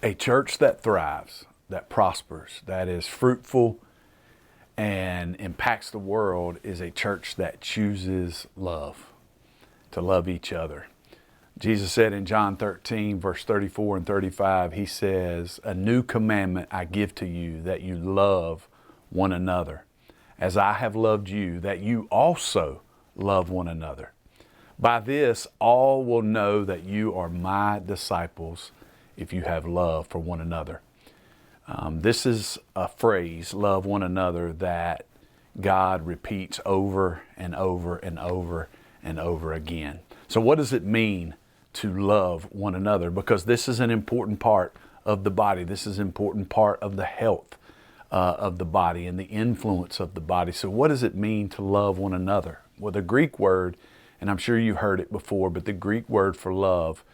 A church that thrives, that prospers, that is fruitful and impacts the world is a church that chooses love, to love each other. Jesus said in John 13, verse 34 and 35, he says, "A new commandment I give to you, that you love one another, as I have loved you, that you also love one another. By this, all will know that you are my disciples, if you have love for one another." This is a phrase, love one another, that God repeats over and over and over and over again. So what does it mean to love one another? Because this is an important part of the body. This is an important part of the health of the body and the influence of the body. So what does it mean to love one another? Well, the Greek word, and I'm sure you've heard it before, but the Greek word for love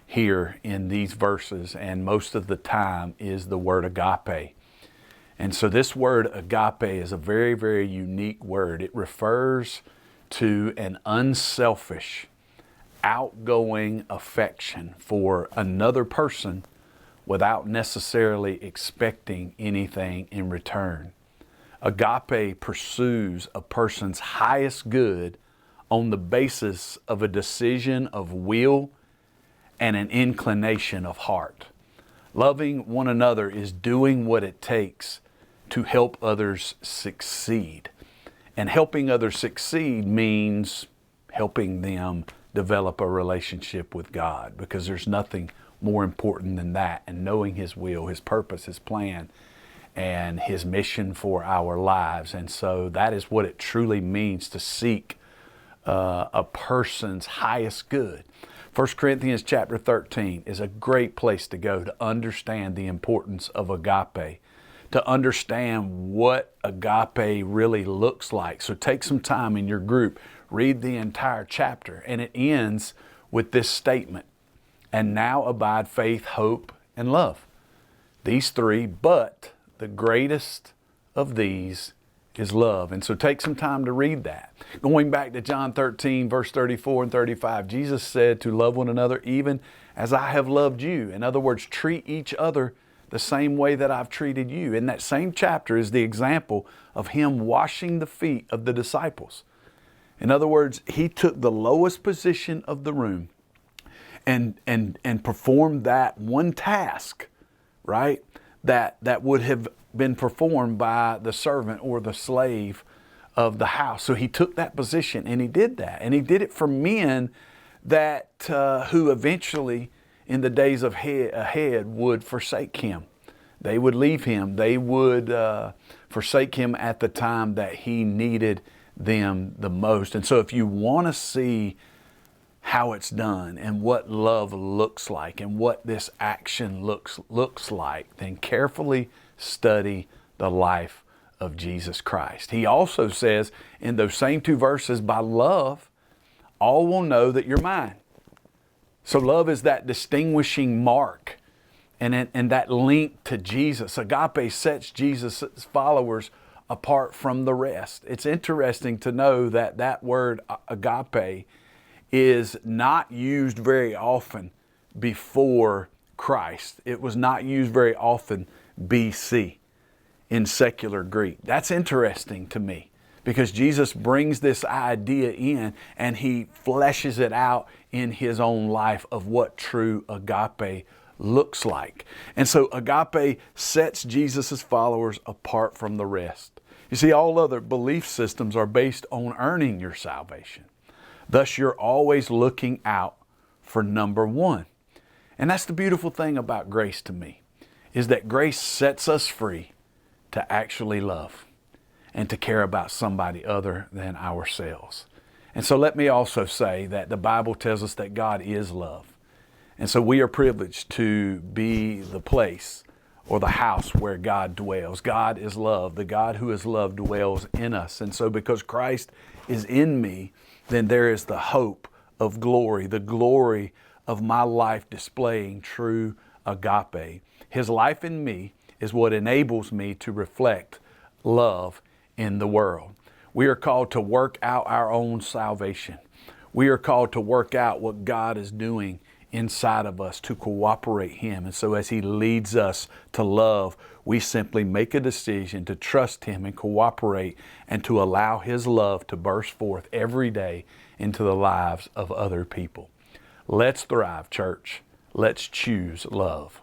here in these verses and most of the time is the word agape. And so this word agape is a very, very unique word. It refers to an unselfish, outgoing affection for another person without necessarily expecting anything in return. Agape pursues a person's highest good on the basis of a decision of will and an inclination of heart. Loving one another is doing what it takes to help others succeed. And helping others succeed means helping them develop a relationship with God, because there's nothing more important than that, and knowing His will, His purpose, His plan, and His mission for our lives. And so that is what it truly means to seek a person's highest good. 1 Corinthians chapter 13 is a great place to go to understand the importance of agape, to understand what agape really looks like. So take some time in your group, read the entire chapter, and it ends with this statement: "And now abide faith, hope, and love. These three, but the greatest of these is love." And so take some time to read that. Going back to John 13, verse 34 and 35, Jesus said to love one another even as I have loved you. In other words, treat each other the same way that I've treated you. In that same chapter is the example of Him washing the feet of the disciples. In other words, He took the lowest position of the room and performed that one task, right? That would have been performed by the servant or the slave of the house. So He took that position and He did that. And He did it for men that who eventually in the days ahead would forsake Him. They would leave Him. They would forsake Him at the time that He needed them the most. And so if you want to see how it's done and what love looks like and what this action looks like, then carefully study the life of Jesus Christ. He also says in those same two verses, by love, all will know that you're mine. So love is that distinguishing mark and that link to Jesus. Agape sets Jesus' followers apart from the rest. It's interesting to know that that word agape is not used very often before Christ. It was not used very often BC in secular Greek. That's interesting to me, because Jesus brings this idea in and He fleshes it out in His own life of what true agape looks like. And so agape sets Jesus' followers apart from the rest. You see, all other belief systems are based on earning your salvation. Thus, you're always looking out for number one. And that's the beautiful thing about grace to me, is that grace sets us free to actually love and to care about somebody other than ourselves. And so let me also say that the Bible tells us that God is love. And so we are privileged to be the place or the house where God dwells. God is love. The God who is love dwells in us. And so because Christ is in me, then there is the hope of glory, the glory of my life displaying true agape. His life in me is what enables me to reflect love in the world. We are called to work out our own salvation. We are called to work out what God is doing inside of us to cooperate Him. And so as He leads us to love, we simply make a decision to trust Him and cooperate and to allow His love to burst forth every day into the lives of other people. Let's thrive, church. Let's choose love.